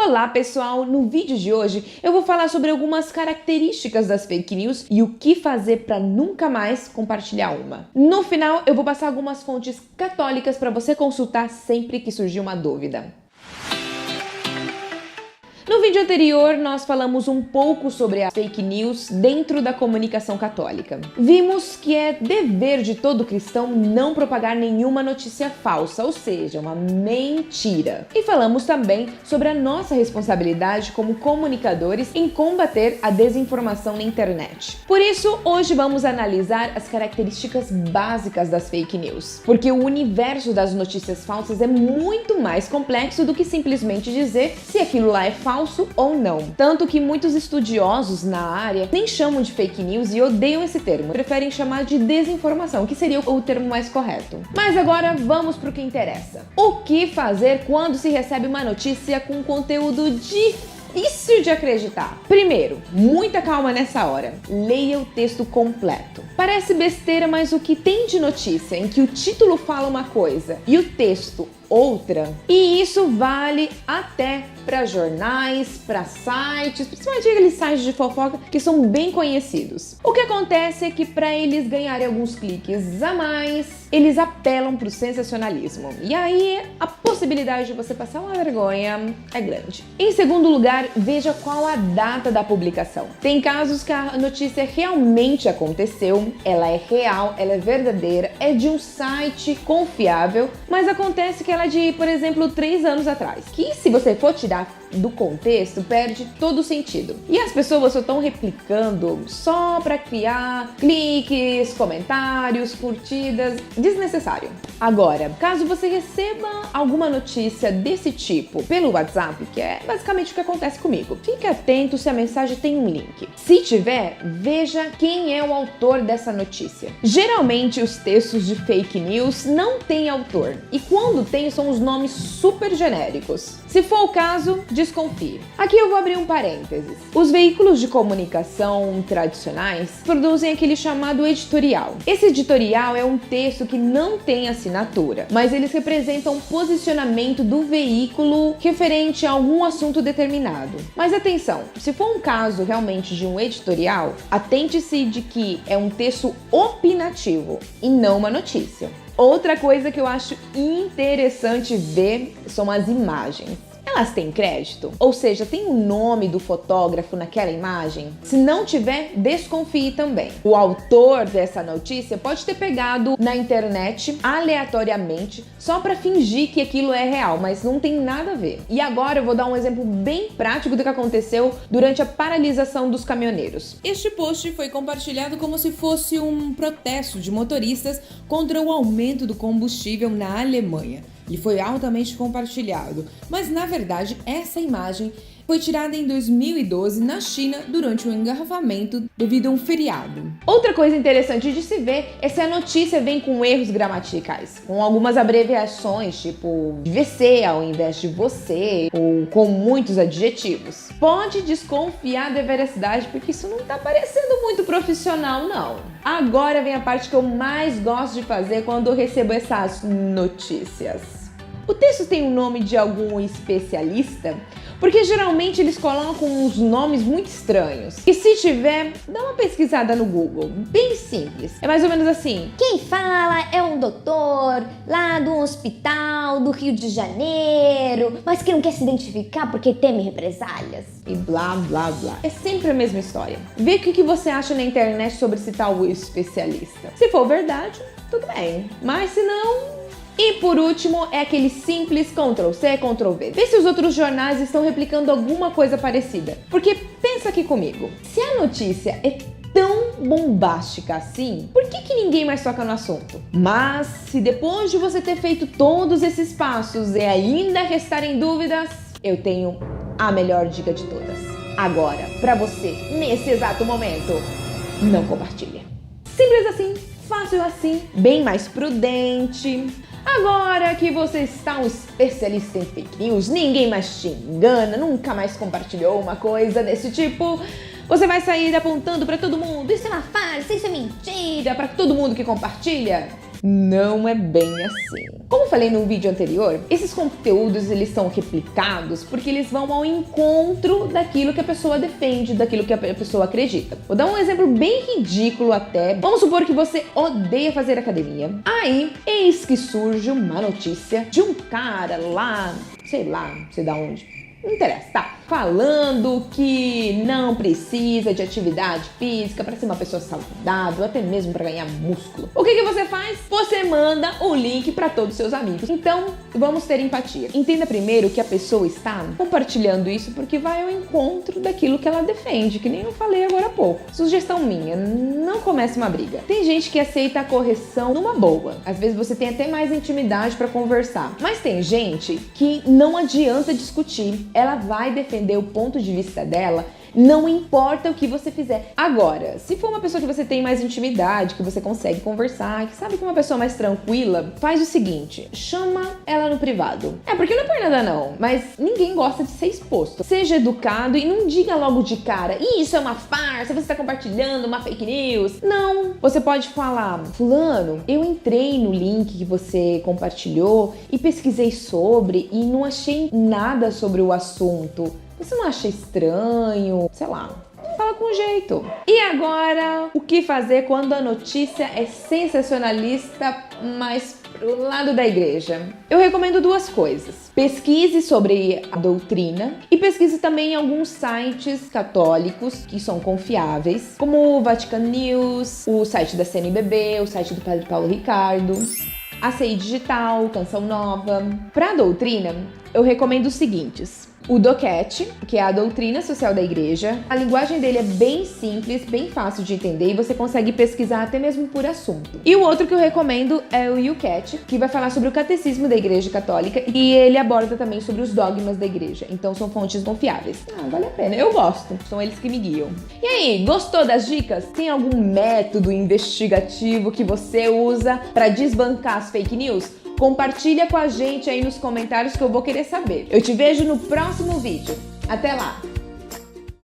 Olá pessoal, no vídeo de hoje eu vou falar sobre algumas características das fake news e o que fazer para nunca mais compartilhar uma. No final eu vou passar algumas fontes católicas para você consultar sempre que surgir uma dúvida. No vídeo anterior, nós falamos um pouco sobre as fake news dentro da comunicação católica. Vimos que é dever de todo cristão não propagar nenhuma notícia falsa, ou seja, uma mentira. E falamos também sobre a nossa responsabilidade como comunicadores em combater a desinformação na internet. Por isso, hoje vamos analisar as características básicas das fake news, porque o universo das notícias falsas é muito mais complexo do que simplesmente dizer se aquilo lá é falso ou não. Tanto que muitos estudiosos na área nem chamam de fake news e odeiam esse termo, preferem chamar de desinformação, que seria o termo mais correto. Mas agora vamos para o que interessa. O que fazer quando se recebe uma notícia com conteúdo difícil de acreditar? Primeiro, muita calma nessa hora. Leia o texto completo. Parece besteira, mas o que tem de notícia em que o título fala uma coisa e o texto outra, e isso vale até para jornais, para sites, principalmente aqueles sites de fofoca que são bem conhecidos. O que acontece é que para eles ganharem alguns cliques a mais, eles apelam para o sensacionalismo. E aí a possibilidade de você passar uma vergonha é grande. Em segundo lugar, veja qual a data da publicação. Tem casos que a notícia realmente aconteceu, ela é real, ela é verdadeira, é de um site confiável, mas acontece que ela é de, por exemplo, 3 anos atrás. Que se você for tirar do contexto, perde todo o sentido. E as pessoas só estão replicando só para criar cliques, comentários, curtidas, desnecessário. Agora, caso você receba alguma notícia desse tipo pelo WhatsApp, que é basicamente o que acontece comigo, fique atento se a mensagem tem um link. Se tiver, veja quem é o autor dessa notícia. Geralmente os textos de fake news não têm autor, e quando tem são os nomes super genéricos. Se for o caso, desconfie. Aqui eu vou abrir um parênteses. Os veículos de comunicação tradicionais produzem aquele chamado editorial. Esse editorial é um texto que não tem assinatura, mas eles representam o posicionamento do veículo referente a algum assunto determinado. Mas atenção, se for um caso realmente de um editorial, atente-se de que é um texto opinativo e não uma notícia. Outra coisa que eu acho interessante ver são as imagens. Elas têm crédito? Ou seja, tem o nome do fotógrafo naquela imagem? Se não tiver, desconfie também. O autor dessa notícia pode ter pegado na internet aleatoriamente só para fingir que aquilo é real, mas não tem nada a ver. E agora eu vou dar um exemplo bem prático do que aconteceu durante a paralisação dos caminhoneiros. Este post foi compartilhado como se fosse um protesto de motoristas contra o aumento do combustível na Alemanha. E foi altamente compartilhado, mas na verdade essa imagem foi tirada em 2012 na China durante um engarrafamento devido a um feriado. Outra coisa interessante de se ver é se a notícia vem com erros gramaticais, com algumas abreviações, tipo VC ao invés de você, ou com muitos adjetivos. Pode desconfiar da veracidade, porque isso não tá parecendo muito profissional, não. Agora vem a parte que eu mais gosto de fazer quando eu recebo essas notícias. O texto tem o nome de algum especialista? Porque geralmente eles colocam uns nomes muito estranhos. E se tiver, dá uma pesquisada no Google, bem simples. É mais ou menos assim: quem fala é um doutor lá do hospital do Rio de Janeiro, mas que não quer se identificar porque teme represálias. E blá blá blá. É sempre a mesma história. Vê o que você acha na internet sobre esse tal especialista. Se for verdade, tudo bem. Mas se não... E por último, é aquele simples Ctrl+C, Ctrl+V. Vê se os outros jornais estão replicando alguma coisa parecida. Porque pensa aqui comigo, se a notícia é tão bombástica assim, por que ninguém mais toca no assunto? Mas se depois de você ter feito todos esses passos e ainda restarem dúvidas, eu tenho a melhor dica de todas. Agora, pra você, nesse exato momento, não compartilha. Simples assim, fácil assim, bem mais prudente. Agora que você está um especialista em fake news, ninguém mais te engana, nunca mais compartilhou uma coisa desse tipo, você vai sair apontando para todo mundo: isso é uma farsa, isso é mentira, para todo mundo que compartilha? Não é bem assim. Como falei no vídeo anterior, esses conteúdos eles são replicados porque eles vão ao encontro daquilo que a pessoa defende, daquilo que a pessoa acredita. Vou dar um exemplo bem ridículo até. Vamos supor que você odeia fazer academia. Aí, eis que surge uma notícia de um cara lá, sei da onde. Não interessa, tá? Falando que não precisa de atividade física para ser uma pessoa saudável, até mesmo para ganhar músculo. O que você faz? Você manda o link para todos os seus amigos. Então, vamos ter empatia. Entenda primeiro que a pessoa está compartilhando isso porque vai ao encontro daquilo que ela defende, que nem eu falei agora há pouco. Sugestão minha, não comece uma briga. Tem gente que aceita a correção numa boa. Às vezes você tem até mais intimidade para conversar. Mas tem gente que não adianta discutir. Ela vai defender o ponto de vista dela, não importa o que você fizer. Agora, se for uma pessoa que você tem mais intimidade, que você consegue conversar, que sabe que é uma pessoa mais tranquila, faz o seguinte, chama ela no privado. Porque não é por nada não, mas ninguém gosta de ser exposto. Seja educado e não diga logo de cara, isso é uma farsa, você está compartilhando uma fake news. Não, você pode falar, fulano, eu entrei no link que você compartilhou e pesquisei sobre e não achei nada sobre o assunto. Você não acha estranho? Sei lá. Fala com jeito. E agora, o que fazer quando a notícia é sensacionalista, mas pro lado da igreja? Eu recomendo duas coisas. Pesquise sobre a doutrina e pesquise também em alguns sites católicos que são confiáveis, como o Vatican News, o site da CNBB, o site do Padre Paulo Ricardo, a CI Digital, Canção Nova. Para a doutrina, eu recomendo os seguintes. O DOCAT, que é a doutrina social da igreja. A linguagem dele é bem simples, bem fácil de entender e você consegue pesquisar até mesmo por assunto. E o outro que eu recomendo é o YouCat, que vai falar sobre o catecismo da igreja católica e ele aborda também sobre os dogmas da igreja. Então são fontes confiáveis. Vale a pena. Eu gosto. São eles que me guiam. E aí, gostou das dicas? Tem algum método investigativo que você usa para desbancar as fake news? Compartilha com a gente aí nos comentários que eu vou querer saber. Eu te vejo no próximo vídeo. Até lá!